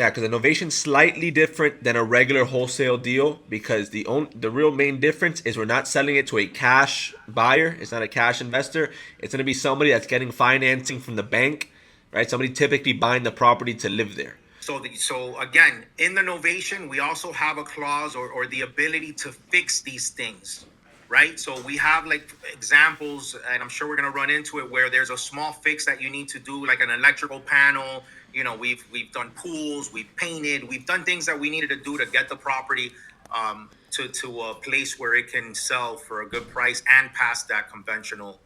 Yeah, because a novation slightly different than a regular wholesale deal because the real main difference is we're not selling it to a cash buyer. It's not a cash investor. It's going to be somebody that's getting financing from the bank, right? Somebody typically buying the property to live there. So again, in the novation, we also have a clause or the ability to fix these things, right? So we have like examples, and I'm sure we're gonna run into it where there's a small fix that you need to do, like an electrical panel. We've done pools, we've painted, we've done things that we needed to do to get the property to a place where it can sell for a good price and pass that conventional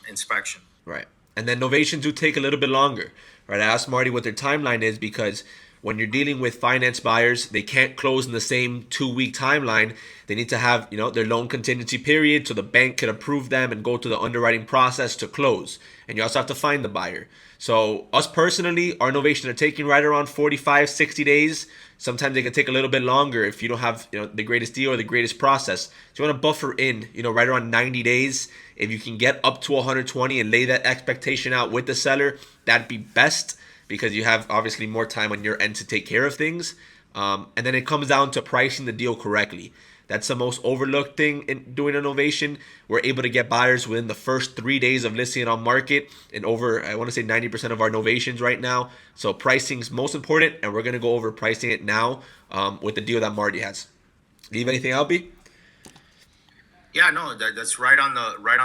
inspection. Right. And then novations do take a little bit longer, right? I asked Marty what their timeline is because when you're dealing with finance buyers, they can't close in the same 2 week timeline. They need to have, their loan contingency period so the bank can approve them and go through the underwriting process to close. And you also have to find the buyer. So us personally, our novations are taking right around 45, 60 days. Sometimes they can take a little bit longer if you don't have the greatest deal or the greatest process. So you want to buffer in right around 90 days. If you can get up to 120 and lay that expectation out with the seller, that'd be best because you have obviously more time on your end to take care of things. And then it comes down to pricing the deal correctly. That's the most overlooked thing in doing a novation. We're able to get buyers within the first 3 days of listing it on market, and over, I want to say 90% of our novations right now. So pricing's most important, and we're gonna go over pricing it now with the deal that Marty has. Leave anything out, B? Yeah, no, that's right on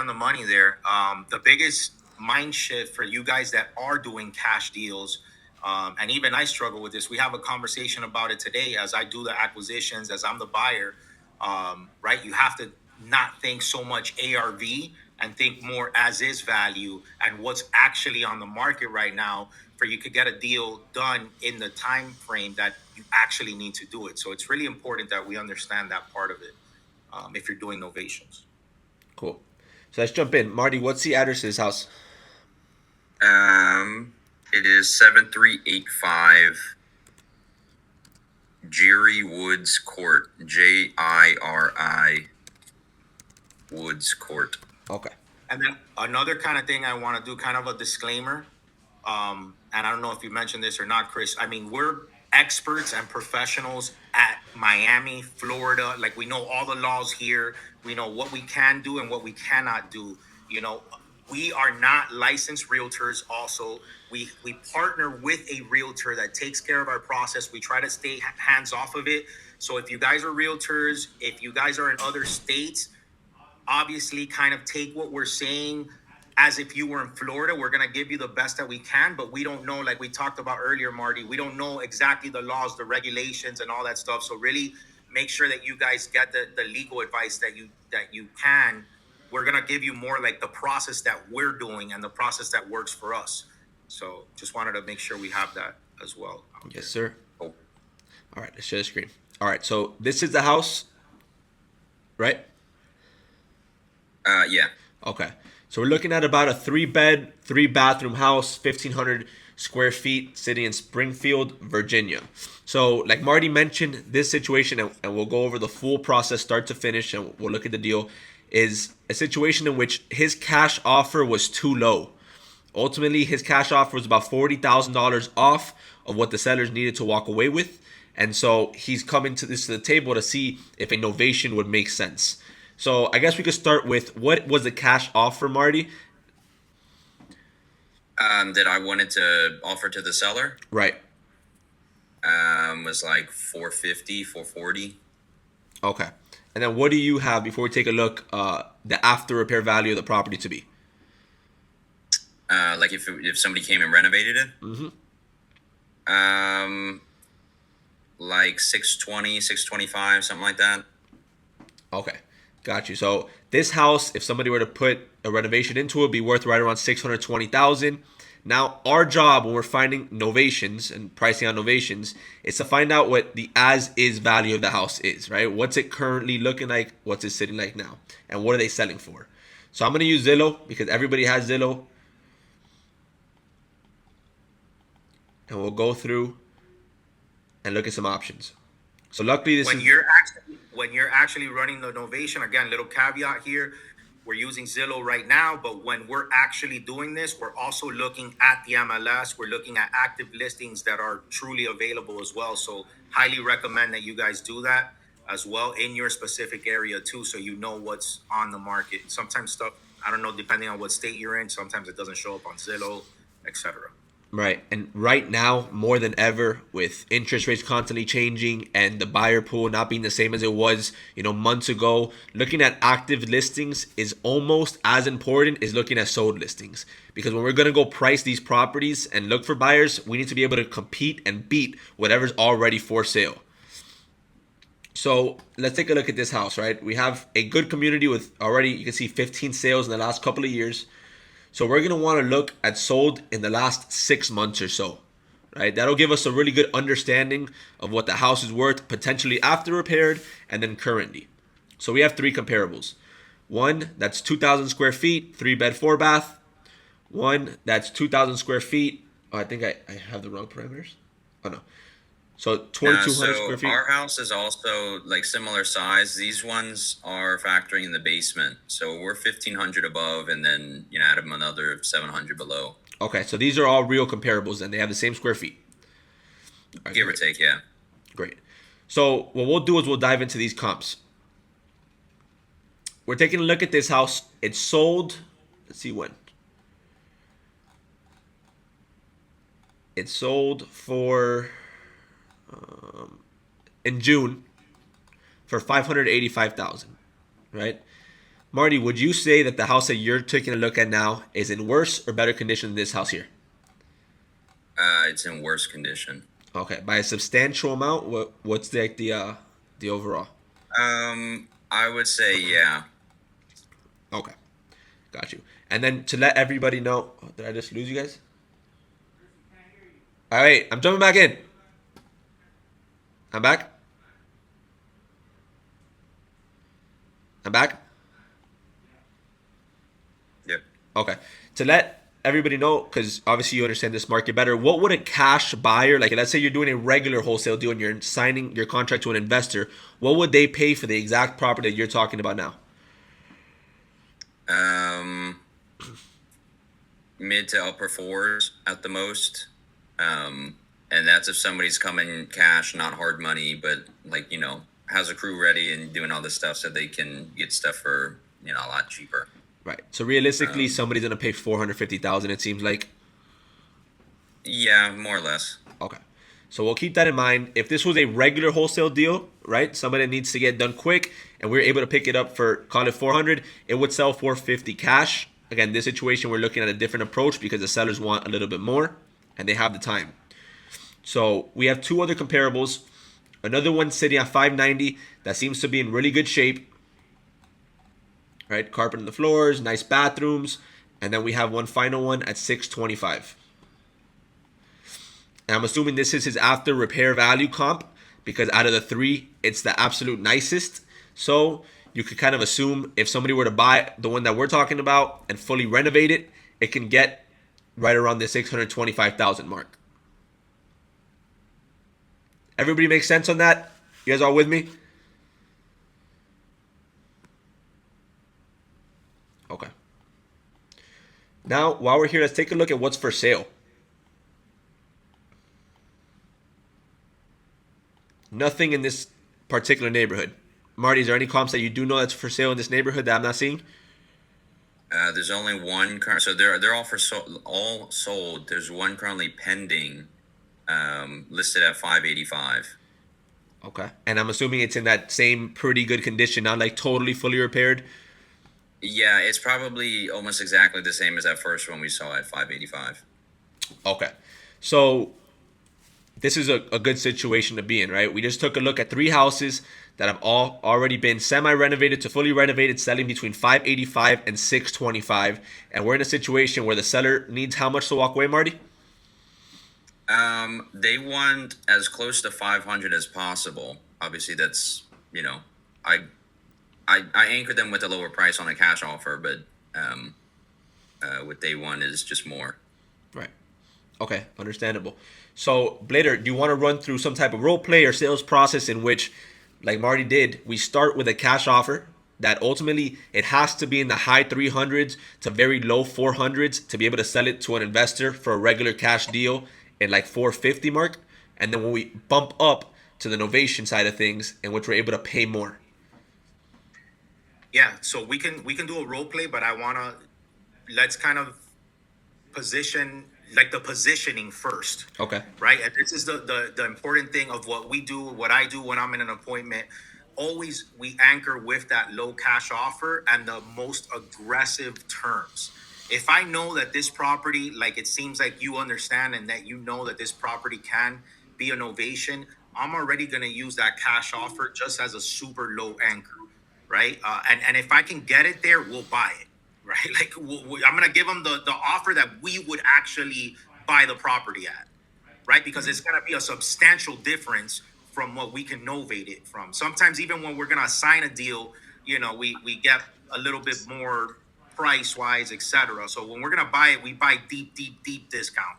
the money there. The biggest mind shift for you guys that are doing cash deals, and even I struggle with this. We have a conversation about it today as I do the acquisitions, as I'm the buyer. Right, you have to not think so much ARV and think more as is value and what's actually on the market right now for you could get a deal done in the time frame that you actually need to do it. So it's really important that we understand that part of it if you're doing novations. Cool. So let's jump in. Marty, what's the address of his house? It is 7385 Jiri Woods Court. Jiri Woods Court. Okay. And then another kind of thing I want to do, kind of a disclaimer. And I don't know if you mentioned this or not, Chris. I mean, we're experts and professionals at Miami, Florida. Like we know all the laws here. We know what we can do and what we cannot do. You know, we are not licensed realtors. Also, we partner with a realtor that takes care of our process. We try to stay hands off of it. So if you guys are realtors, if you guys are in other states, obviously kind of take what we're saying as if you were in Florida. We're going to give you the best that we can, but we don't know, like we talked about earlier, Marty, we don't know exactly the laws, the regulations and all that stuff. So really make sure that you guys get the legal advice that you can. We're going to give you more like the process that we're doing and the process that works for us. So just wanted to make sure we have that as well. Yes, sir. Oh, All right, let's share the screen. All right, so this is the house, right? yeah. Okay. So we're looking at about a 3-bed, 3-bathroom house, 1,500 square feet, sitting in Springfield, Virginia. So, like Marty mentioned, this situation, and we'll go over the full process start to finish, and we'll look at the deal, is a situation in which his cash offer was too low. Ultimately, his cash offer was about $40,000 off of what the sellers needed to walk away with. And so he's coming to the table to see if a novation would make sense. So I guess we could start with what was the cash offer, Marty? That I wanted to offer to the seller Right. was like 450, 440. Okay. And then what do you have before we take a look, the after repair value of the property to be? Like if somebody came and renovated it. Mm-hmm. Like 620, 625, something like that. Okay. Got you. So this house, if somebody were to put a renovation into it, would be worth right around 620,000. Now, our job when we're finding novations and pricing on novations is to find out what the as-is value of the house is, right? What's it currently looking like? What's it sitting like now? And what are they selling for? So I'm going to use Zillow because everybody has Zillow. And we'll go through and look at some options. So luckily this when is... you're actually running the novation, again, little caveat here, we're using Zillow right now, but when we're actually doing this, we're also looking at the MLS. We're looking at active listings that are truly available as well. So highly recommend that you guys do that as well in your specific area too, so you know what's on the market. Sometimes stuff, I don't know, depending on what state you're in, sometimes it doesn't show up on Zillow, etc. Right. And right now, more than ever, with interest rates constantly changing and the buyer pool not being the same as it was, months ago, looking at active listings is almost as important as looking at sold listings. Because when we're going to go price these properties and look for buyers, we need to be able to compete and beat whatever's already for sale. So let's take a look at this house, right? We have a good community with already, you can see 15 sales in the last couple of years. So we're going to want to look at sold in the last 6 months or so, right? That'll give us a really good understanding of what the house is worth potentially after repaired and then currently. So we have 3 comparables. One that's 2,000 square feet, 3-bed, 4-bath. One that's 2,000 square feet. Oh, I think I have the wrong parameters. Oh, no. So 2,200 square feet. Our house is also like similar size. These ones are factoring in the basement. So we're 1,500 above, and then add them another 700 below. Okay, so these are all real comparables, and they have the same square feet. Right, give or take, yeah. Great. So what we'll do is we'll dive into these comps. We're taking a look at this house. It's sold. Let's see when. It's sold for in June for $585,000, right? Marty, would you say that the house that you're taking a look at now is in worse or better condition than this house here? It's in worse condition. Okay, by a substantial amount. What's the overall? I would say yeah. Okay, got you. And then to let everybody know, did I just lose you guys? All right, I'm jumping back in. I'm back. I'm back. Yep. Okay. To let everybody know, because obviously you understand this market better, what would a cash buyer, like let's say you're doing a regular wholesale deal and you're signing your contract to an investor, what would they pay for the exact property that you're talking about now? Mid to upper 4s at the most. And that's if somebody's coming cash, not hard money, but has a crew ready and doing all this stuff so they can get stuff for, a lot cheaper. Right. So realistically, somebody's going to pay $450,000, it seems like. Yeah, more or less. Okay. So we'll keep that in mind. If this was a regular wholesale deal, right, somebody that needs to get done quick, and we're able to pick it up for, call it $400, it would sell $450 cash. Again, this situation, we're looking at a different approach because the sellers want a little bit more, and they have the time. So we have 2 other comparables. Another one sitting at $590 that seems to be in really good shape. Right, carpet on the floors, nice bathrooms, and then we have one final one at $625. And I'm assuming this is his after repair value comp because out of the 3, it's the absolute nicest. So you could kind of assume if somebody were to buy the one that we're talking about and fully renovate it, it can get right around the $625,000 mark. Everybody makes sense on that? You guys all with me? Okay. Now, while we're here, let's take a look at what's for sale. Nothing in this particular neighborhood. Marty, is there any comps that you do know that's for sale in this neighborhood that I'm not seeing? There's only one current, so they're all sold. There's one currently pending, listed at $585. Okay, and I'm assuming it's in that same pretty good condition, not like totally fully repaired. Yeah, it's probably almost exactly the same as that first one we saw at $585. Okay, so this is a good situation to be in, right? We just took a look at 3 houses that have all already been semi-renovated to fully renovated, selling between $585 and $625, and we're in a situation where the seller needs how much to walk away, Marty? They want as close to 500 as possible. Obviously, that's I anchored them with a lower price on a cash offer, but what they want is just more. Right. Okay, understandable. So, Blader, do you want to run through some type of role play or sales process in which, like Marty did, we start with a cash offer, that ultimately it has to be in the high 300s to very low 400s to be able to sell it to an investor for a regular cash deal in like 450 mark. And then when we bump up to the novation side of things, in which we're able to pay more. Yeah, so we can do a role play, but I wanna let's kind of position like the positioning first, Okay. right? And this is the important thing of what we do, what I do when I'm in an appointment. Always we anchor with that low cash offer and the most aggressive terms. If I know that this property, like it seems like you understand and that you know that this property can be an ovation, I'm already going to use that cash offer just as a super low anchor, right? And if I can get it there, we'll buy it, right? Like I'm going to give them the offer that we would actually buy the property at, right? Because it's going to be a substantial difference from what we can novate it from. Sometimes even when we're going to assign a deal, we get a little bit more price wise, etc. So when we're going to buy it, we buy deep, deep, deep discount.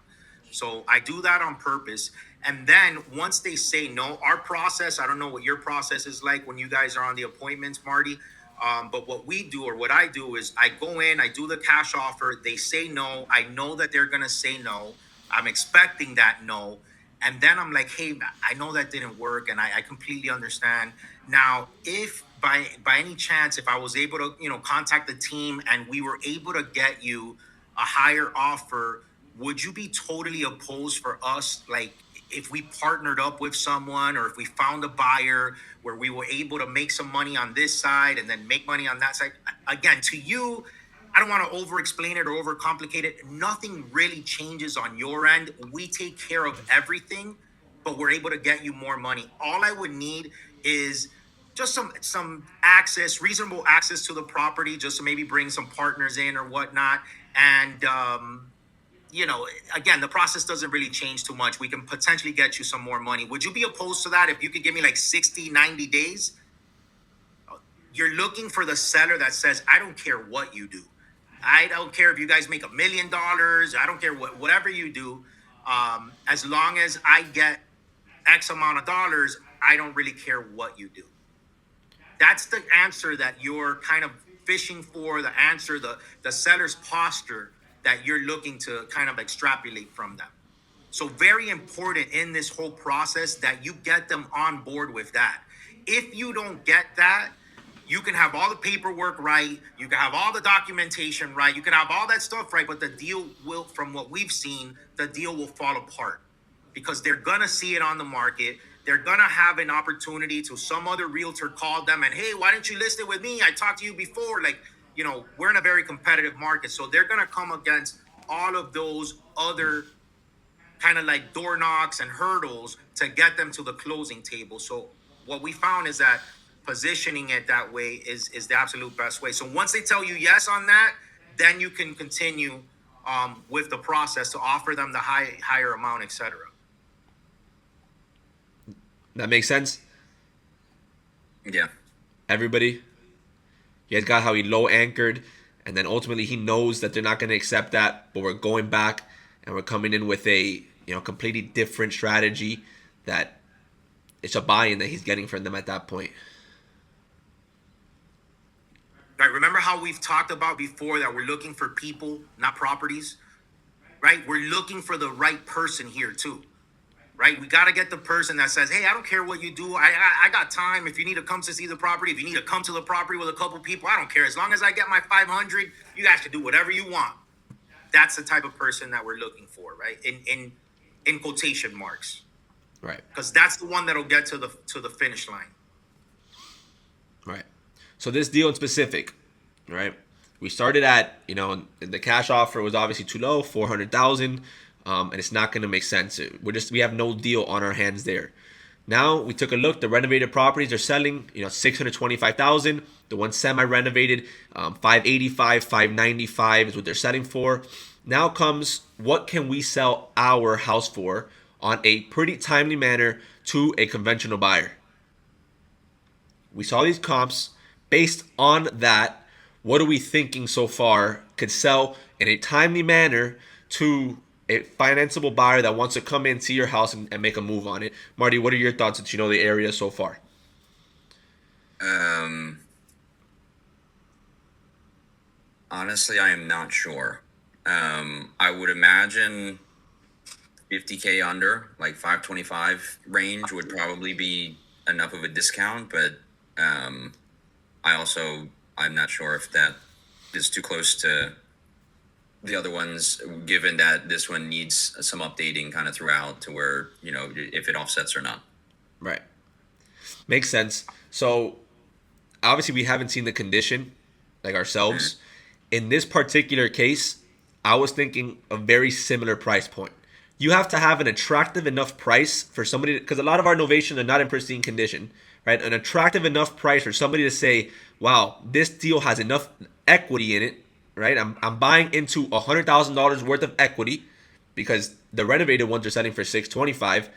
So I do that on purpose. And then once they say no, our process, I don't know what your process is like when you guys are on the appointments, Marty. But what we do or what I do is I go in, I do the cash offer. They say no. I know that they're going to say no. I'm expecting that no. And then I'm like, hey, I know that didn't work. And I completely understand. Now, if by any chance, if I was able to, contact the team and we were able to get you a higher offer, would you be totally opposed for us, like if we partnered up with someone or if we found a buyer where we were able to make some money on this side and then make money on that side? Again, to you, I don't want to over explain it or over complicate it. Nothing really changes on your end. We take care of everything, but we're able to get you more money. All I would need is just some access, reasonable access to the property, just to maybe bring some partners in or whatnot. And again, the process doesn't really change too much. We can potentially get you some more money. Would you be opposed to that if you could give me like 60, 90 days? You're looking for the seller that says, I don't care what you do. I don't care if you guys make $1 million. I don't care whatever you do. As long as I get X amount of dollars, I don't really care what you do. That's the answer that you're kind of fishing for, the answer, the seller's posture that you're looking to kind of extrapolate from them. So very important in this whole process that you get them on board with that. If you don't get that, you can have all the paperwork right, you can have all the documentation right, you can have all that stuff right, but the deal will, from what we've seen, the deal will fall apart because they're gonna see it on the market. They're gonna have an opportunity to some other realtor call them and, hey, why didn't you list it with me? I talked to you before. Like, we're in a very competitive market. So they're gonna come against all of those other kind of like door knocks and hurdles to get them to the closing table. So what we found is that positioning it that way is the absolute best way. So once they tell you yes on that, then you can continue with the process to offer them the higher amount, etc. That makes sense. Yeah. Everybody, you guys got how he low anchored, and then ultimately he knows that they're not going to accept that, but we're going back and we're coming in with a completely different strategy that it's a buy-in that he's getting from them at that point. Right. Remember how we've talked about before that we're looking for people, not properties, right? We're looking for the right person here too, right? We got to get the person that says, hey, I don't care what you do. I got time. If you need to come to see the property, if you need to come to the property with a couple people, I don't care. As long as I get my 500, you guys can do whatever you want. That's the type of person that we're looking for, right? In quotation marks. Right. Because that's the one that'll get to the finish line. Right. So this deal in specific, right? We started at, the cash offer was obviously too low, 400,000, and it's not going to make sense. We have no deal on our hands there. Now we took a look. The renovated properties are selling, 625,000. The one semi-renovated, 585, 595 is what they're selling for. Now comes what can we sell our house for on a pretty timely manner to a conventional buyer. We saw these comps. Based on that, what are we thinking so far could sell in a timely manner to a financeable buyer that wants to come in, see your house, and make a move on it? Marty, what are your thoughts since you know the area so far? Honestly, I am not sure. I would imagine 50K under, like 525 range, would probably be enough of a discount. But um, I'm not sure if that is too close to the other ones, given that this one needs some updating kind of throughout to where, if it offsets or not. Right. Makes sense. So obviously we haven't seen the condition like ourselves. In this particular case, I was thinking a very similar price point. You have to have an attractive enough price for somebody, because a lot of our novations are not in pristine condition, right? An attractive enough price for somebody to say, wow, this deal has enough equity in it, right? I'm buying into $100,000 worth of equity because the renovated ones are selling for 625.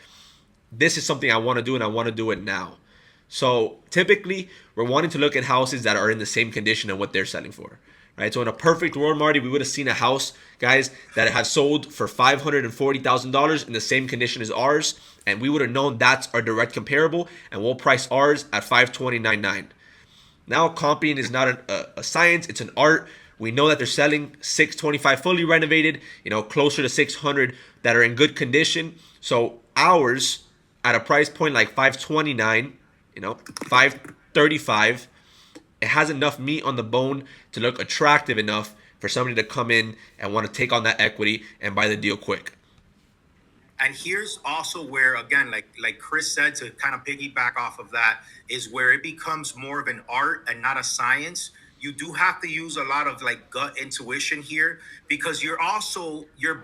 This is something I want to do and I want to do it now. So typically, we're wanting to look at houses that are in the same condition and what they're selling for, right? So in a perfect world, Marty, we would have seen a house, guys, that had sold for $540,000 in the same condition as ours, and we would have known that's our direct comparable, and we'll price ours at $529,900. Now, comping is not a science; it's an art. We know that they're selling 625 fully renovated, closer to 600 that are in good condition. So ours at a price point like 529, 535, it has enough meat on the bone to look attractive enough for somebody to come in and want to take on that equity and buy the deal quick. And here's also where, again, like Chris said, to kind of piggyback off of that, is where it becomes more of an art and not a science. You do have to use a lot of like gut intuition here, because your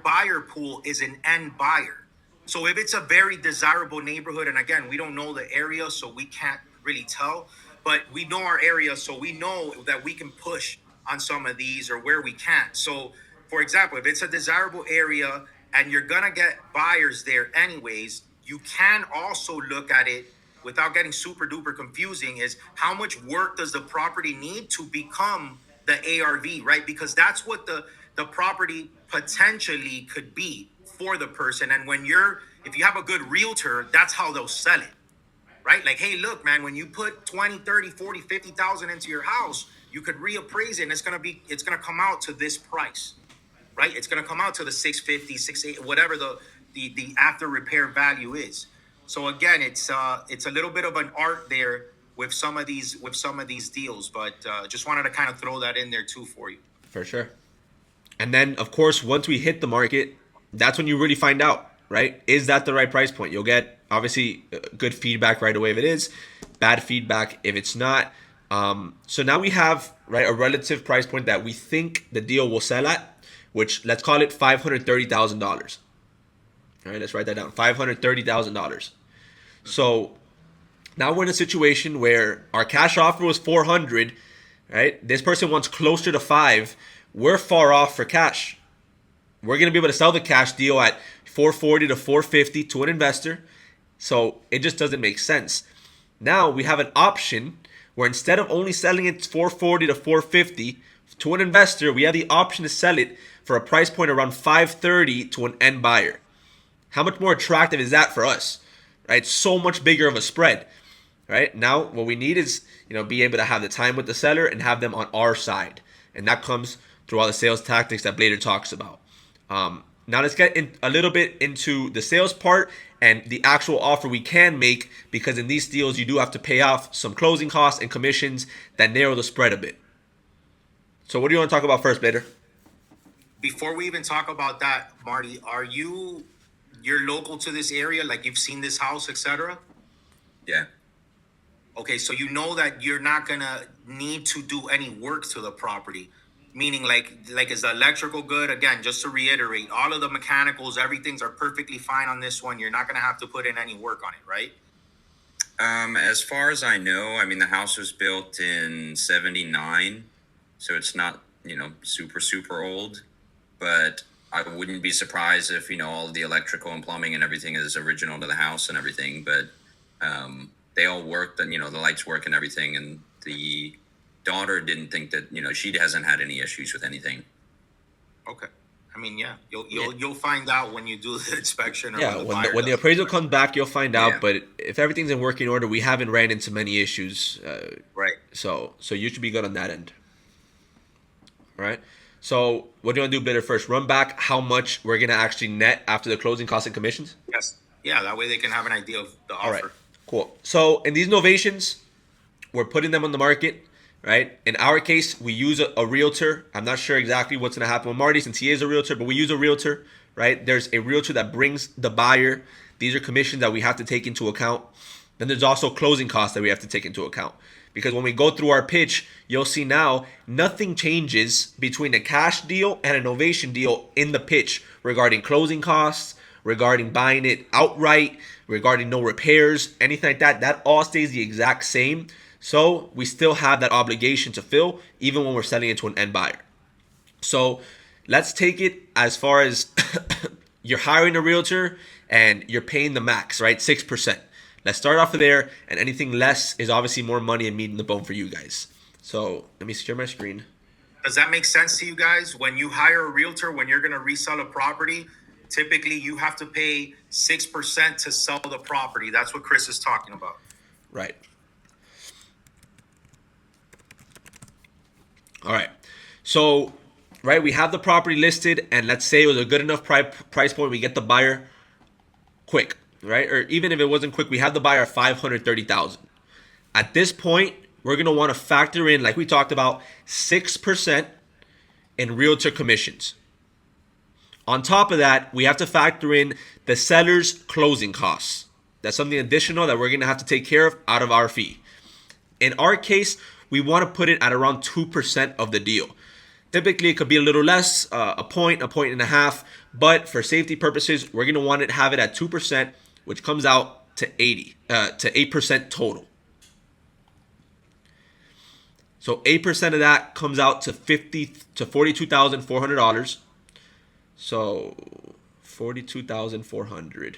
buyer pool is an end buyer. So if it's a very desirable neighborhood, and again, we don't know the area, so we can't really tell, but we know our area, so we know that we can push on some of these or where we can't. So, for example, if it's a desirable area and you're gonna get buyers there anyways, you can also look at it without getting super duper confusing, is how much work does the property need to become the ARV, right? Because that's what the property potentially could be for the person. And if you have a good realtor, that's how they'll sell it, right? Like, hey, look, man, when you put 20, 30, 40, 50,000 into your house, you could reappraise it and it's going to come out to this price, right? It's going to come out to the 650, 680, whatever the after repair value is. So again, it's a little bit of an art there with some of these deals, but just wanted to kind of throw that in there too for you. For sure. And then, of course, once we hit the market, that's when you really find out, right? Is that the right price point? You'll get, obviously, good feedback right away if it is, bad feedback if it's not. So now we have, right, a relative price point that we think the deal will sell at, which let's call it $530,000. All right, let's write that down, $530,000. So now we're in a situation where our cash offer was 400, right? This person wants closer to 5. We're far off for cash. We're going to be able to sell the cash deal at 440 to 450 to an investor. So it just doesn't make sense. Now we have an option where instead of only selling it 440 to 450 to an investor, we have the option to sell it for a price point around 530 to an end buyer. How much more attractive is that for us? Right? So much bigger of a spread. Right? Now what we need is, be able to have the time with the seller and have them on our side. And that comes through all the sales tactics that Blader talks about. Now let's get a little bit into the sales part and the actual offer we can make, because in these deals you do have to pay off some closing costs and commissions that narrow the spread a bit. So what do you want to talk about first, Blader? Before we even talk about that, Marty, you're local to this area, like you've seen this house, etc.? Yeah. Okay, so you know that you're not gonna need to do any work to the property. Meaning, like is the electrical good? Again, just to reiterate, all of the mechanicals, everything's are perfectly fine on this one. You're not gonna have to put in any work on it, right? As far as I know, I mean, the house was built in 79, so it's not, super old, but I wouldn't be surprised if, all of the electrical and plumbing and everything is original to the house and everything, but they all work, and, the lights work and everything, and the daughter didn't think that, she hasn't had any issues with anything. Okay. I mean, yeah, you'll find out when you do the inspection. Or when the appraisal comes back, you'll find out. Yeah. But if everything's in working order, we haven't ran into many issues. Right. So you should be good on that end. All right. So what do you want to do, Bitter? First, run back how much we're gonna actually net after the closing costs and commissions. Yes. Yeah, that way they can have an idea of the All right. offer. Cool. So in these novations, we're putting them on the market, right? In our case, we use a realtor. I'm not sure exactly what's going to happen with Marty since he is a realtor, but we use a realtor, right? There's a realtor that brings the buyer. These are commissions that we have to take into account. Then there's also closing costs that we have to take into account. Because when we go through our pitch, you'll see now nothing changes between a cash deal and a novation deal in the pitch regarding closing costs, regarding buying it outright, regarding no repairs, anything like that. That all stays the exact same. So we still have that obligation to fill even when we're selling it to an end buyer. So let's take it as far as you're hiring a realtor and you're paying the max, right? 6%. Let's start off of there, and anything less is obviously more money and meat in the bone for you guys. So let me share my screen. Does that make sense to you guys? When you hire a realtor, when you're going to resell a property, typically you have to pay 6% to sell the property. That's what Chris is talking about. Right. All right. So, right, we have the property listed, and let's say it was a good enough price point. We get the buyer quick, right? Or even if it wasn't quick, we have the buyer at $530,000. At this point, we're gonna want to factor in, like we talked about, 6% in realtor commissions. On top of that, we have to factor in the seller's closing costs. That's something additional that we're gonna have to take care of out of our fee. In our case, we want to put it at around 2% of the deal. Typically, it could be a little less, a point and a half, but for safety purposes, we're going to want to have it at 2%, which comes out to 8% total. So 8% of that comes out to $42,400. So $42,400.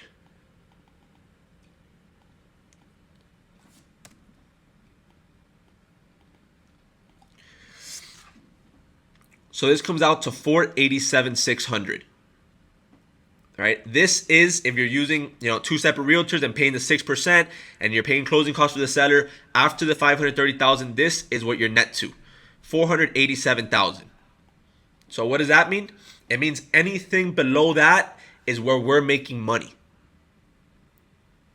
So this comes out to $487,600. All right. This is if you're using, two separate realtors and paying the 6% and you're paying closing costs for the seller after the $530,000. This is what you're net to, $487,000. So what does that mean? It means anything below that is where we're making money.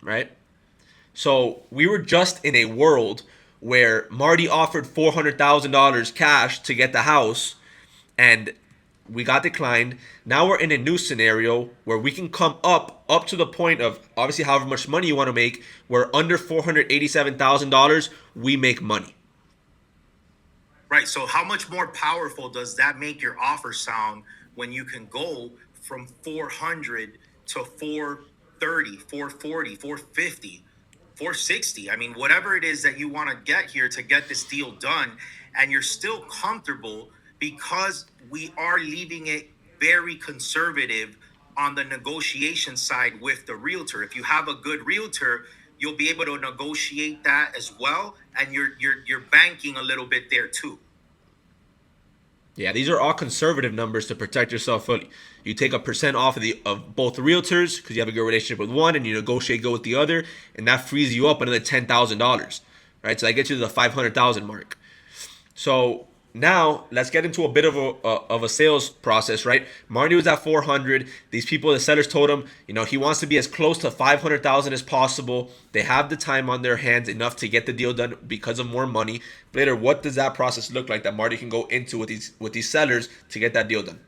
Right? So we were just in a world where Marty offered $400,000 cash to get the house, and we got declined. Now we're in a new scenario where we can come up to the point of obviously however much money you want to make, where under $487,000 we make money. Right. So how much more powerful does that make your offer sound when you can go from 400 to 430, 440, 450, 460? I mean, whatever it is that you want to get here to get this deal done, and you're still comfortable because we are leaving it very conservative on the negotiation side with the realtor. If you have a good realtor, you'll be able to negotiate that as well, and you're banking a little bit there too. Yeah, these are all conservative numbers to protect yourself fully. You take a percent off of both the realtors because you have a good relationship with one, and you negotiate go with the other, and that frees you up another $10,000, right? So that gets you to the $500,000 mark. So now let's get into a bit of a sales process, right? Marty was at 400. These people, the sellers told him, he wants to be as close to 500,000 as possible. They have the time on their hands enough to get the deal done because of more money. Later, what does that process look like that Marty can go into with these sellers to get that deal done?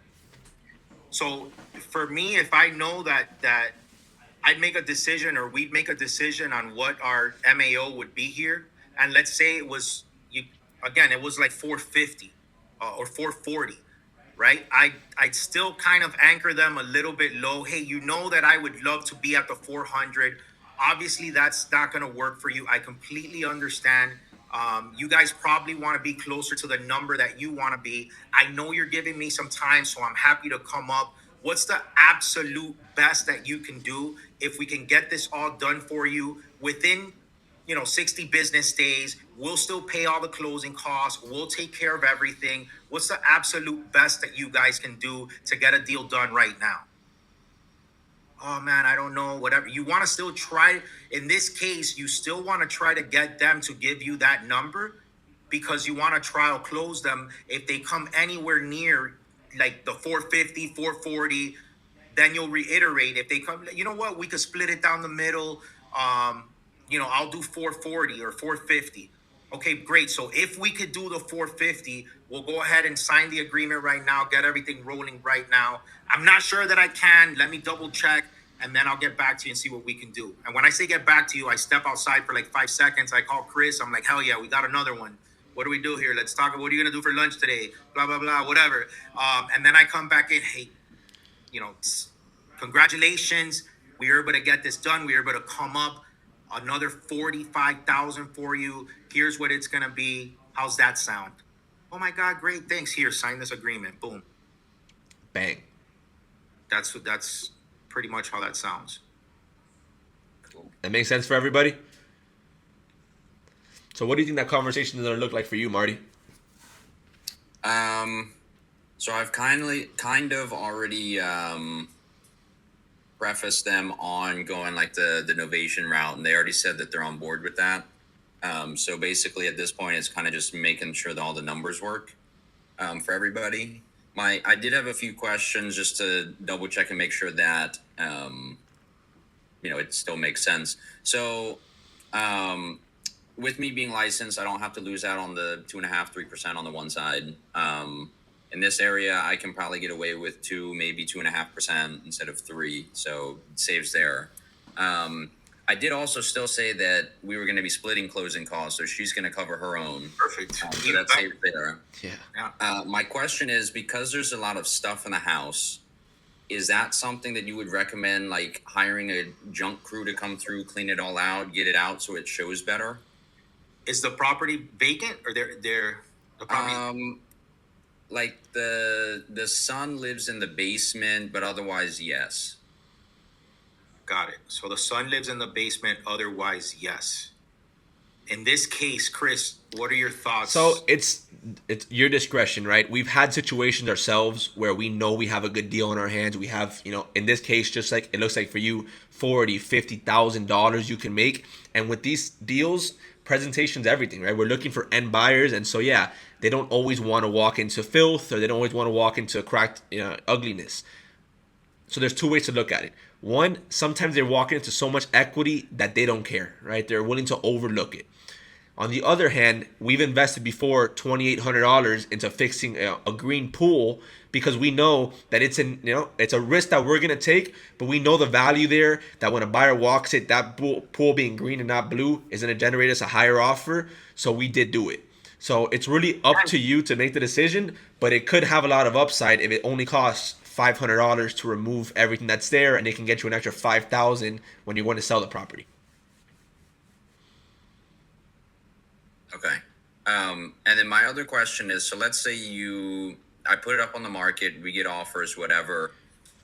So for me, if I know that I'd make a decision, or we'd make a decision on what our MAO would be here, and let's say it was it was like 450 or 440, right? I'd still kind of anchor them a little bit low. Hey, that I would love to be at the 400. Obviously, that's not going to work for you. I completely understand. You guys probably want to be closer to the number that you want to be. I know you're giving me some time, so I'm happy to come up. What's the absolute best that you can do if we can get this all done for you within 60 business days? We'll still pay all the closing costs. We'll take care of everything. What's the absolute best that you guys can do to get a deal done right now? Oh man, I don't know. Whatever. You want to still try. In this case, you still want to try to get them to give you that number. because you want to trial close them. If they come anywhere near like the 450, 440, then you'll reiterate. If they come, you know what, we could split it down the middle. I'll do 440 or 450. Okay, great. So if we could do the 450, we'll go ahead and sign the agreement right now, get everything rolling right now. I'm not sure that I can. Let me double check, and then I'll get back to you and see what we can do. And when I say get back to you, I step outside for like 5 seconds. I call Chris. I'm like, hell yeah, we got another one. What do we do here? Let's talk. What are you gonna do for lunch today? Blah blah blah, whatever. And then I come back in. Hey, you know, congratulations. We were able to get this done. We were able to come up another 45,000 for you. Here's what it's gonna be. How's that sound? Oh my God, great, thanks. Here, sign this agreement. Boom. Bang. That's pretty much how that sounds. Cool. That makes sense for everybody? So what do you think that conversation is going to look like for you, Marty? So I've kind of already prefaced them on going like the novation route, and they already said that they're on board with that. So basically, at this point, it's kind of just making sure that all the numbers work for everybody. I did have a few questions just to double check and make sure that it still makes sense. So with me being licensed, I don't have to lose out on the 2.5-3% on the one side. In this area, I can probably get away with 2, maybe 2.5% instead of 3, so it saves there. I did also still say that we were going to be splitting closing costs, so she's going to cover her own. Perfect. So that's safe there. Yeah. My question is, because there's a lot of stuff in the house, is that something that you would recommend, like hiring a junk crew to come through, clean it all out, get it out so it shows better? Is the property vacant, or the property? Like the son lives in the basement, but otherwise, yes. Got it. So the son lives in the basement. Otherwise, yes. In this case, Chris, what are your thoughts? So it's your discretion, right? We've had situations ourselves where we know we have a good deal in our hands. We have, in this case, just like it looks like for you, $40,000-$50,000 you can make. And with these deals, presentation's everything, right? We're looking for end buyers, and so yeah, they don't always want to walk into filth, or they don't always want to walk into cracked ugliness. So there's two ways to look at it. One, sometimes they're walking into so much equity that they don't care, right? They're willing to overlook it. On the other hand, we've invested before $2,800 into fixing a green pool because we know that it's a risk that we're gonna take, but we know the value there. That when a buyer walks it, that pool being green and not blue is gonna generate us a higher offer. So we did do it. So it's really up to you to make the decision, but it could have a lot of upside if it only costs $500 to remove everything that's there, and it can get you an extra $5,000 when you want to sell the property. Okay. And then my other question is, so let's say I put it up on the market, we get offers, whatever.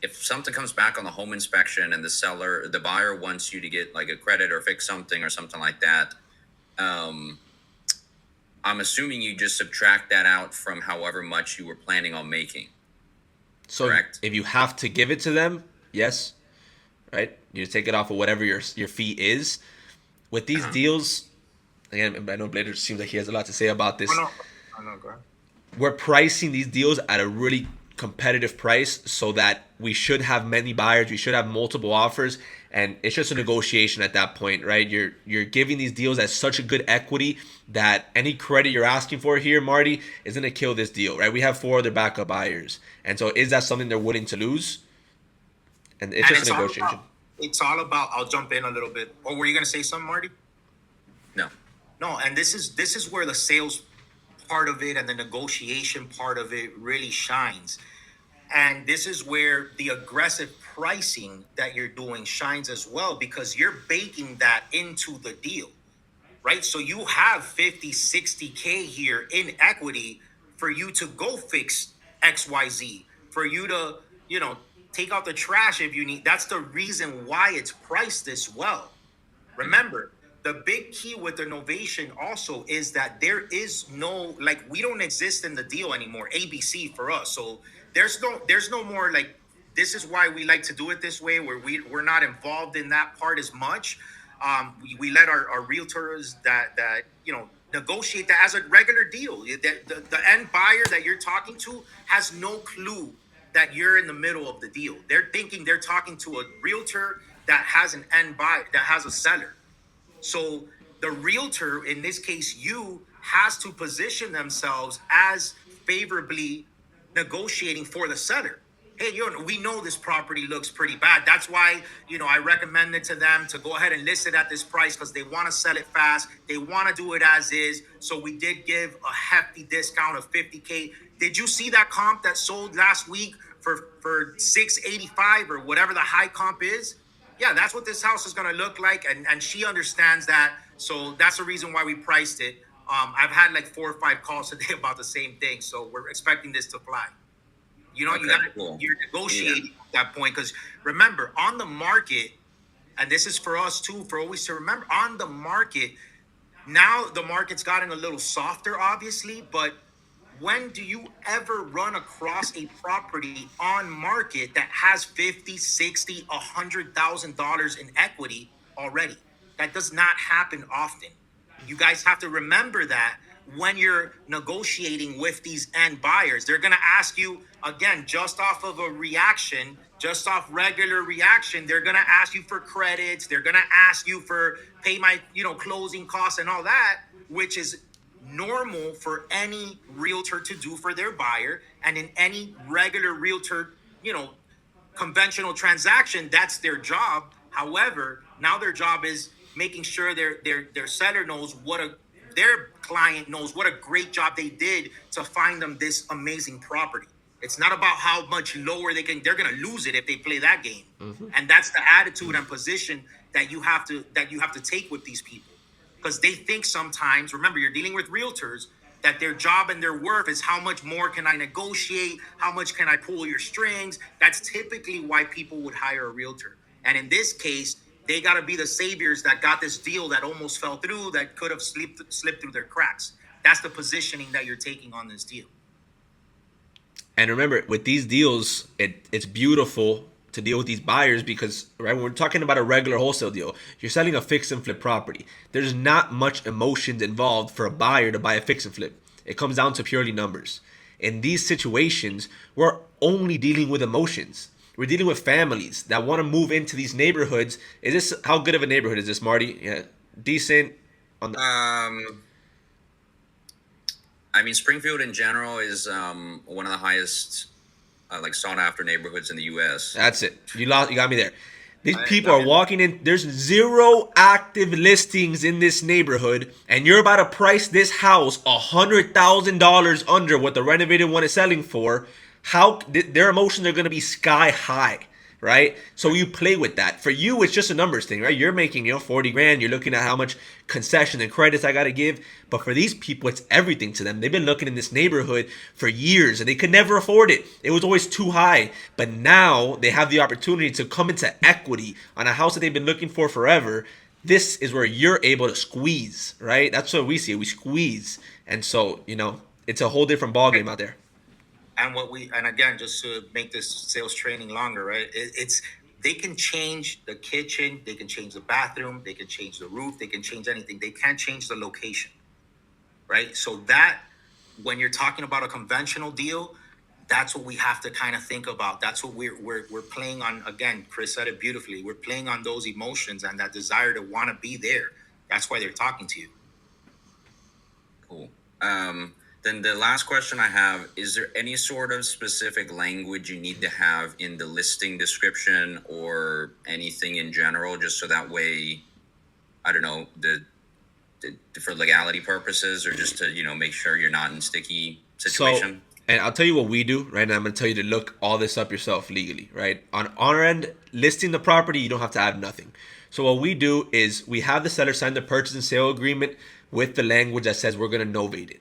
If something comes back on the home inspection and the buyer wants you to get like a credit or fix something or something like that, I'm assuming you just subtract that out from however much you were planning on making. So correct? If you have to give it to them, yes, right? You take it off of whatever your fee is. With these deals, again, I know Blader seems like he has a lot to say about this. I know, go ahead. We're pricing these deals at a really competitive price so that we should have many buyers, we should have multiple offers, and it's just a negotiation at that point, right? You're giving these deals at such a good equity that any credit you're asking for here, Marty, is going to kill this deal, right? We have 4 other backup buyers, and so is that something they're willing to lose? And it's just a negotiation. It's all about. I'll jump in a little bit. Or were you going to say something, Marty? No, and this is where the sales part of it and the negotiation part of it really shines. And this is where the aggressive pricing that you're doing shines as well, because you're baking that into the deal, right? So you have 50, 60K here in equity for you to go fix XYZ, for you to, take out the trash if you need. That's the reason why it's priced this well. Remember, the big key with the novation also is that there is no, we don't exist in the deal anymore. ABC for us. So there's no more this is why we like to do it this way, where we're not involved in that part as much. We let our realtors that negotiate that as a regular deal. The end buyer that you're talking to has no clue that you're in the middle of the deal. They're thinking they're talking to a realtor that has an end buyer, that has a seller. So the realtor, in this case, you, has to position themselves as favorably negotiating for the seller. Hey, we know this property looks pretty bad. That's why, I recommended to them to go ahead and list it at this price because they want to sell it fast. They want to do it as is. So we did give a hefty discount of 50K. Did you see that comp that sold last week for 685 or whatever the high comp is? Yeah, that's what this house is going to look like. And she understands that. So that's the reason why we priced it. I've had like 4 or 5 calls today about the same thing. So we're expecting this to fly. Okay, cool. You're negotiating at that point. Because remember, on the market, and this is for us too, for always to remember, on the market, now the market's gotten a little softer, obviously, but when do you ever run across a property on market that has 50, 60, $100,000 in equity already? That does not happen often. You guys have to remember that when you're negotiating with these end buyers. They're going to ask you, again, just off of a reaction, just off regular reaction, they're going to ask you for credits. They're going to ask you for pay my, closing costs and all that, which is normal for any realtor to do for their buyer. And in any regular realtor, conventional transaction, that's their job. However, now their job is making sure their seller knows their client knows what a great job they did to find them this amazing property. It's not about how much lower they're going to lose it if they play that game. And that's the attitude and position that you have to take with these people. Because they think sometimes, remember, you're dealing with realtors, that their job and their worth is how much more can I negotiate? How much can I pull your strings? That's typically why people would hire a realtor. And in this case, they got to be the saviors that got this deal that almost fell through, that could have slipped through their cracks. That's the positioning that you're taking on this deal. And remember, with these deals, it's beautiful to deal with these buyers because, right, when we're talking about a regular wholesale deal, you're selling a fix and flip property. There's not much emotions involved for a buyer to buy a fix and flip. It comes down to purely numbers. In these situations, we're only dealing with emotions. We're dealing with families that want to move into these neighborhoods. How good of a neighborhood is this, Marty? Yeah, decent. I mean, Springfield in general is one of the highest sought after neighborhoods in the U.S. That's it. You got me there. These people are walking in. There's 0 active listings in this neighborhood, and you're about to price this house $100,000 under what the renovated one is selling for. How their emotions are going to be sky high, right? So you play with that. For you, it's just a numbers thing, right? You're making 40 grand. You're looking at how much concession and credits I got to give. But for these people, it's everything to them. They've been looking in this neighborhood for years, and they could never afford it. It was always too high. But now they have the opportunity to come into equity on a house that they've been looking for forever. This is where you're able to squeeze, right? That's what we see. We squeeze. And so, it's a whole different ballgame out there. And again, just to make this sales training longer, right? They can change the kitchen, they can change the bathroom, they can change the roof, they can change anything. They can't change the location, right? So that, when you're talking about a conventional deal, that's what we have to kind of think about. That's what we're playing on. Again, Chris said it beautifully. We're playing on those emotions and that desire to want to be there. That's why they're talking to you. Cool. Then the last question I have, is there any sort of specific language you need to have in the listing description or anything in general, just so that way, I don't know, for legality purposes or just to, make sure you're not in sticky situation? And I'll tell you what we do, right? And I'm going to tell you to look all this up yourself legally, right? On our end, listing the property, you don't have to add nothing. So what we do is we have the seller sign the purchase and sale agreement with the language that says we're going to novate it.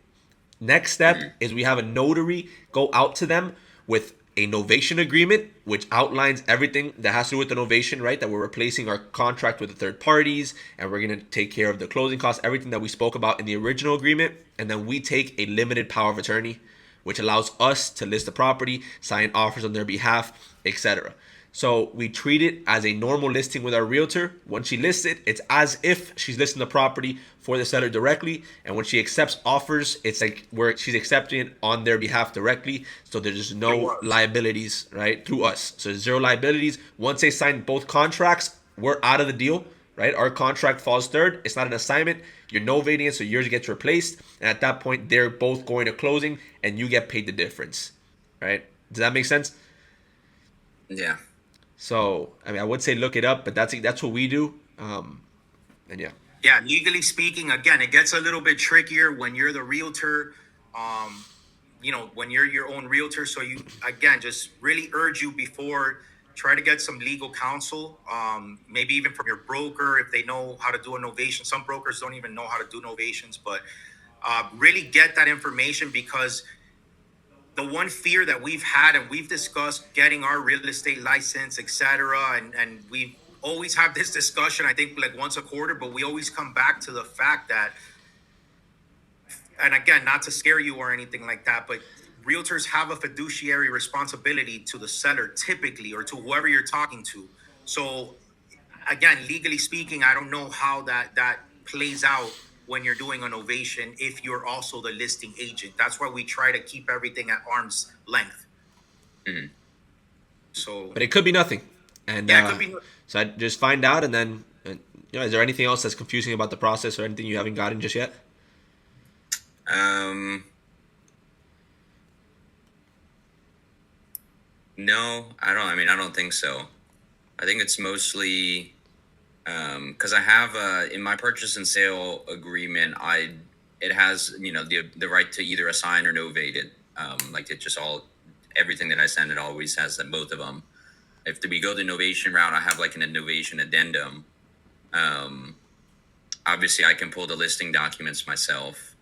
Next step is we have a notary go out to them with a novation agreement, which outlines everything that has to do with the novation, right? That we're replacing our contract with the third parties and we're going to take care of the closing costs, everything that we spoke about in the original agreement. And then we take a limited power of attorney, which allows us to list the property, sign offers on their behalf, etc. So we treat it as a normal listing with our realtor. When she lists it, it's as if she's listing the property for the seller directly. And when she accepts offers, it's like where she's accepting it on their behalf directly. So there's Through no us. liabilities, right, through us. So there's zero liabilities. Once they sign both contracts, we're out of the deal, right? Our contract falls third. It's not an assignment. You're novating it, so yours gets replaced. And at that point, they're both going to closing, and you get paid the difference, right? Does that make sense? Yeah. So I mean, I would say look it up, but that's what we do. And yeah, Yeah, legally speaking, again, it gets a little bit trickier when you're the realtor. Um, when you're your own realtor. So you, again, just really urge you before, try to get some legal counsel, maybe even from your broker if they know how to do a novation. Some brokers don't even know how to do novations, but really get that information, because the one fear that we've had, and we've discussed getting our real estate license, etc., and we always have this discussion, I think like once a quarter, but we always come back to the fact that, and again, not to scare you or anything like that, but realtors have a fiduciary responsibility to the seller typically, or to whoever you're talking to. So again, legally speaking, I don't know how that plays out when you're doing a novation if you're also the listing agent. That's why we try to keep everything at arm's length. Mhm. So but it could be nothing. And yeah, it could be. so I just find out, and then is there anything else that's confusing about the process, or anything you haven't gotten just yet? Um, no, I don't. I mean, I don't think so. I think it's mostly because I have in my purchase and sale agreement, it has the right to either assign or novate it. Like it just all everything that I send, it always has that, both of them. If we go the novation route, I have like an innovation addendum. Um, Obviously, I can pull the listing documents myself.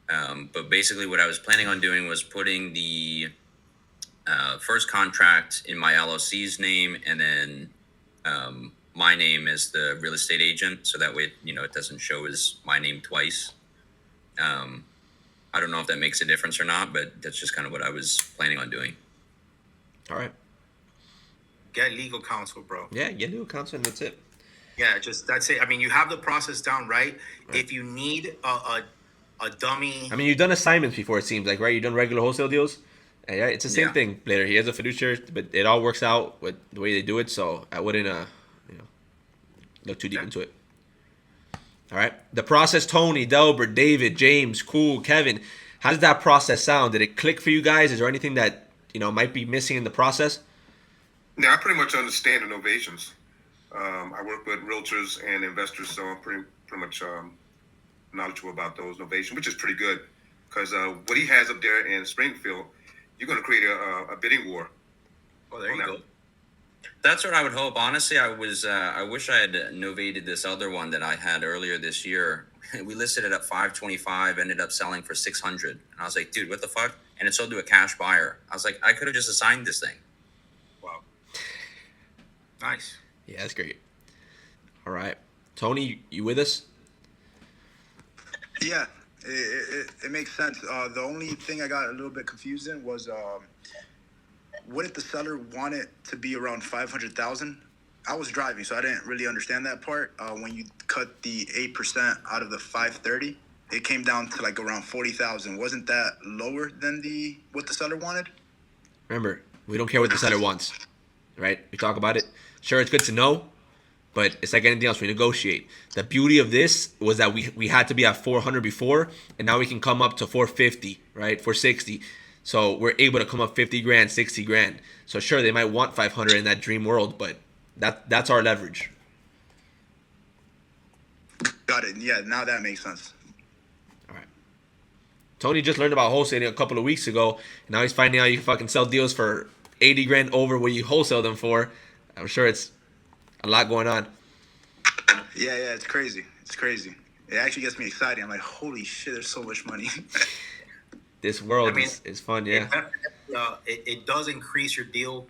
But basically, what I was planning on doing was putting the first contract in my LLC's name, and then my name as the real estate agent, so that way it doesn't show as my name twice. Um, I don't know if that makes a difference or not, but that's just kind of what I was planning on doing. All right. Get legal counsel, bro. Yeah, get new counsel, and that's it. Yeah, just that's it. I mean, you have the process down right. Right. If you need a dummy, I mean, you've done assignments before, it seems like, right? You've done regular wholesale deals. And yeah, it's the same Yeah. thing, Blader. He has a fiduciary, but it all works out with the way they do it. So I wouldn't, you know, look too deep yeah. into it. All right. The process, Tony, Delbert, David, James, Cool, Kevin. How does that process sound? Did it click for you guys? Is there anything that might be missing in the process? Yeah, I pretty much understand the novations. I work with realtors and investors, so I'm pretty much knowledgeable about those novations, which is pretty good because what he has up there in Springfield, you're going to create a bidding war. Oh, there on you that. go. That's what I would hope. Honestly, I wish I had novated this other one that I had earlier this year. We listed it at 525, ended up selling for 600, and I was like, dude, what the fuck? And it sold to a cash buyer. I was like, I could have just assigned this thing. Wow. Nice. Yeah, that's great. All right. Tony, you with us? Yeah, it makes sense. The only thing I got a little bit confused in was wouldn't the seller want it to be around 500,000? I was driving, so I didn't really understand that part. When you cut the 8% out of the 530, it came down to like around 40,000. Wasn't that lower than what the seller wanted? Remember, we don't care what the seller wants, right? We talk about it. Sure, it's good to know, but it's like anything else. We negotiate. The beauty of this was that we had to be at 400 before, and now we can come up to 450, right? 460. So we're able to come up 50 grand, 60 grand. So sure, they might want 500 in that dream world, but that's our leverage. Got it. Yeah, now that makes sense. All right. Tony just learned about wholesaling a couple of weeks ago, and now he's finding out you can fucking sell deals for 80 grand over what you wholesale them for. I'm sure it's a lot going on. Yeah, it's crazy. It's crazy. It actually gets me excited. I'm like, holy shit, there's so much money. This world I mean, is fun, yeah. It does increase your deal,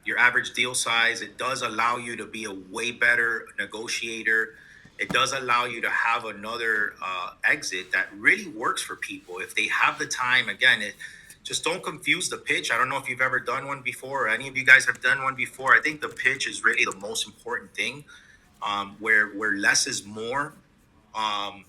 your average deal size. It does allow you to be a way better negotiator. It does allow you to have another exit that really works for people if they have the time. Again, just don't confuse the pitch. I don't know if you've ever done one before, or any of you guys have done one before. I think the pitch is really the most important thing, where less is more. Um,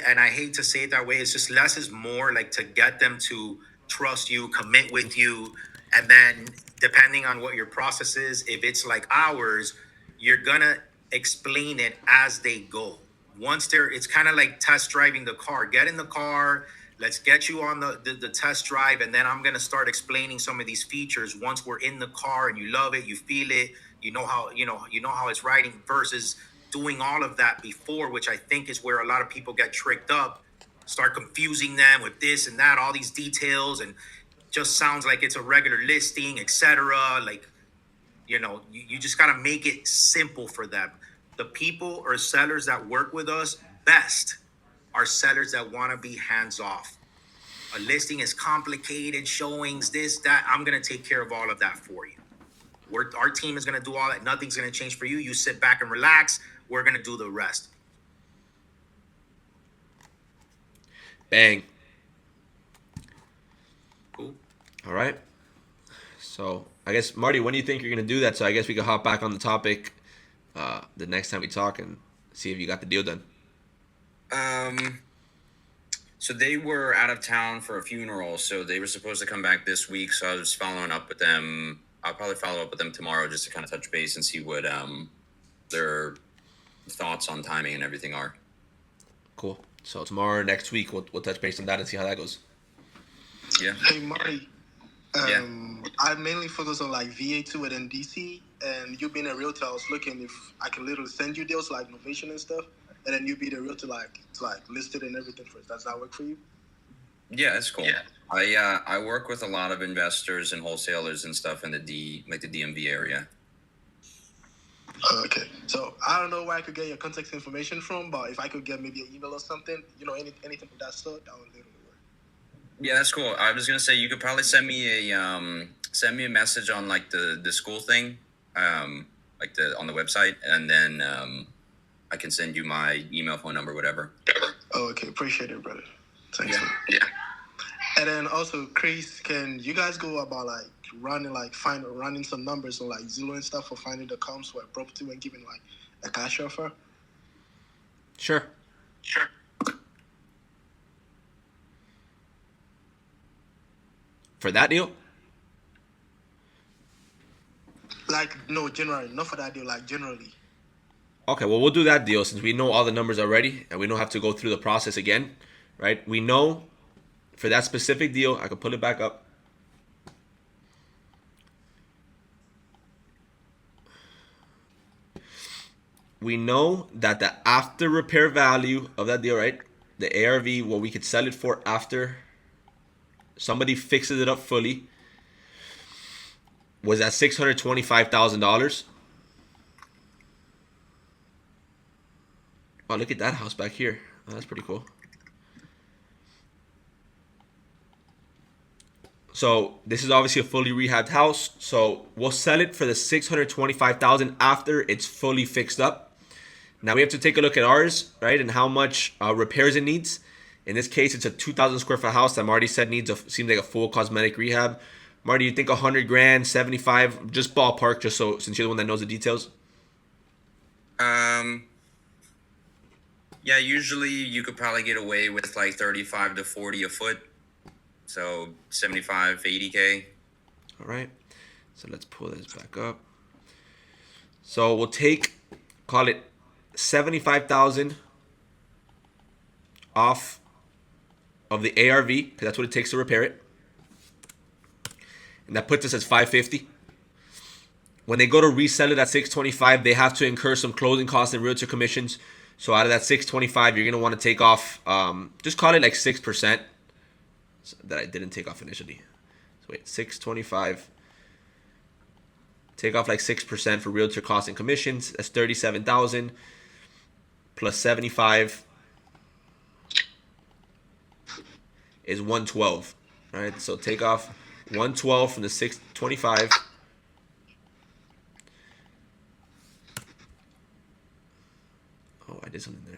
and I hate to say it that way, it's just less is more, like to get them to trust you, commit with you. And then depending on what your process is, if it's like ours, you're gonna explain it as they go. Once they're, it's kind of like test driving the car. Get in the car, let's get you on the test drive, and then I'm gonna start explaining some of these features once we're in the car and you love it, you feel it, you know how it's riding, versus doing all of that before, which I think is where a lot of people get tricked up, start confusing them with this and that, all these details, and just sounds like it's a regular listing, etc. Like, you just got to make it simple for them. The people or sellers that work with us best are sellers that want to be hands off. A listing is complicated, showings, this, that. I'm going to take care of all of that for you. Our team is going to do all that. Nothing's going to change for you. You sit back and relax. We're going to do the rest. Bang. Cool. All right. So I guess, Marty, when do you think you're going to do that? So I guess we can hop back on the topic the next time we talk and see if you got the deal done. So they were out of town for a funeral, so they were supposed to come back this week. So I was following up with them. I'll probably follow up with them tomorrow just to kind of touch base and see what their thoughts on timing and everything are. Cool. So tomorrow, next week, we'll touch base on that and see how that goes. Yeah. Hey, Marty. I mainly focus on like VA2 and DC, and you being a realtor, I was looking if I can literally send you deals like Novation and stuff, and then you be the realtor to list it and everything first. Does that work for you? Yeah, that's cool. Yeah. I work with a lot of investors and wholesalers and stuff in the DMV area. Okay. So I don't know where I could get your contact information from, but if I could get maybe an email or something, anything of that sort, that would literally work. Yeah, that's cool. I was gonna say you could probably send me a message on like the Skool thing, on the website, and then I can send you my email, phone number, whatever. Oh, okay. Appreciate it, brother. Thanks. Yeah. Yeah. And then also, Chris, can you guys go about running some numbers on like Zillow and stuff for finding the comps for a property when giving like a cash offer? Sure. For that deal? No, generally, not for that deal, like generally. Okay, well, we'll do that deal since we know all the numbers already and we don't have to go through the process again, right? We know for that specific deal, I can pull it back up. We know that the after repair value of that deal, right? The ARV, what we could sell it for after somebody fixes it up fully, was at $625,000. Oh, look at that house back here. Oh, that's pretty cool. So this is obviously a fully rehabbed house. So we'll sell it for the $625,000 after it's fully fixed up. Now we have to take a look at ours, right, and how much repairs it needs. In this case, it's a 2,000 square foot house that Marty said seems like a full cosmetic rehab. Marty, you think 100 grand, 75, just ballpark, just so since you're the one that knows the details. Yeah, usually you could probably get away with like 35 to 40 a foot. So 75, 80K. All right. So let's pull this back up. So we'll call it 75,000 off of the ARV, because that's what it takes to repair it. And that puts us at 550. When they go to resell it at 625, they have to incur some closing costs and realtor commissions. So out of that 625, you're gonna want to take off, just call it like 6%. That I didn't take off initially. So wait, 625. Take off like 6% for realtor costs and commissions. That's 37,000 plus 75 is 112. All right, so take off 112 from the 625. Oh, I did something there.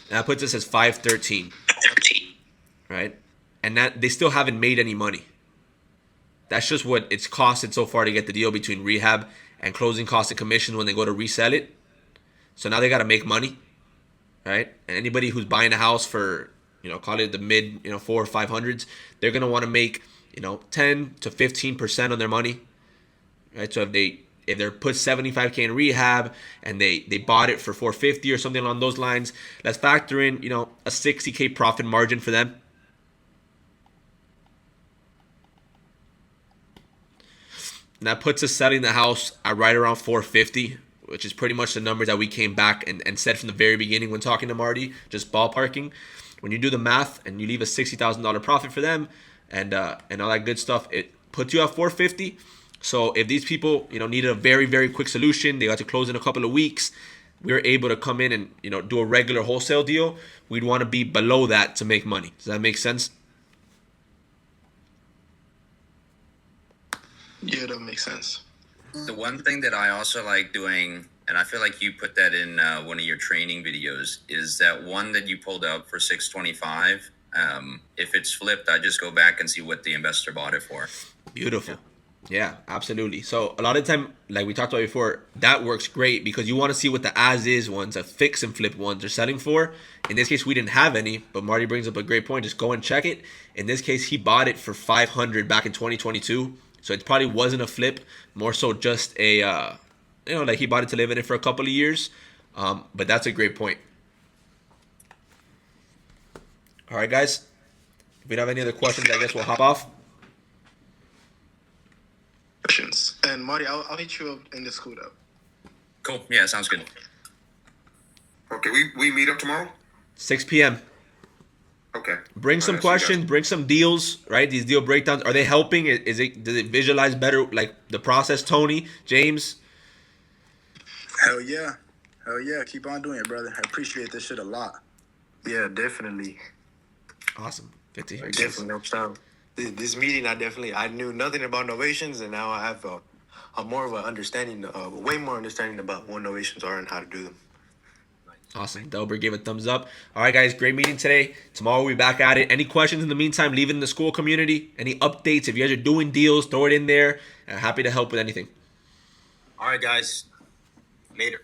That puts us as 513, right? And that they still haven't made any money. That's just what it's costed so far to get the deal between rehab and closing costs and commissions when they go to resell it. So now they got to make money, right? And anybody who's buying a house for, call it the mid, 4 or 500s, they're gonna want to make, 10 to 15% on their money, right? So if they're put 75K in rehab and they bought it for 450 or something along those lines, let's factor in, a 60K profit margin for them. And that puts us selling the house at right around 450, which is pretty much the numbers that we came back and said from the very beginning when talking to Marty, just ballparking. When you do the math and you leave a $60,000 profit for them and all that good stuff, it puts you at 450. So if these people, needed a very, very quick solution, they got to close in a couple of weeks, we were able to come in and, do a regular wholesale deal, we'd want to be below that to make money. Does that make sense? Yeah, that makes sense. The one thing that I also like doing, and I feel like you put that in one of your training videos, is that one that you pulled up for 625. If it's flipped, I just go back and see what the investor bought it for. Beautiful. Yeah, absolutely. So a lot of time, like we talked about before, that works great because you want to see what the as-is ones, the fix and flip ones are selling for. In this case, we didn't have any, but Marty brings up a great point. Just go and check it. In this case, he bought it for 500 back in 2022. So it probably wasn't a flip, more so just a, like he bought it to live in it for a couple of years. But that's a great point. All right, guys. If we don't have any other questions, I guess we'll hop off. Questions. And Marty, I'll hit you up in the Skool though. Cool. Yeah, sounds good. Okay, we meet up tomorrow? 6 p.m. Okay. Bring some questions, bring some deals, right? These deal breakdowns, are they helping? Does it visualize better, like the process, Tony, James? Hell yeah. Keep on doing it, brother. I appreciate this shit a lot. Yeah, definitely. Awesome. Good to hear. Definitely helps out. This meeting, I knew nothing about novations, and now I have a more of an understanding, way more understanding about what novations are and how to do them. Awesome. Delbert gave a thumbs up. All right, guys. Great meeting today. Tomorrow we'll be back at it. Any questions in the meantime, leave it in the Skool community. Any updates? If you guys are doing deals, throw it in there. Happy to help with anything. All right, guys. Later.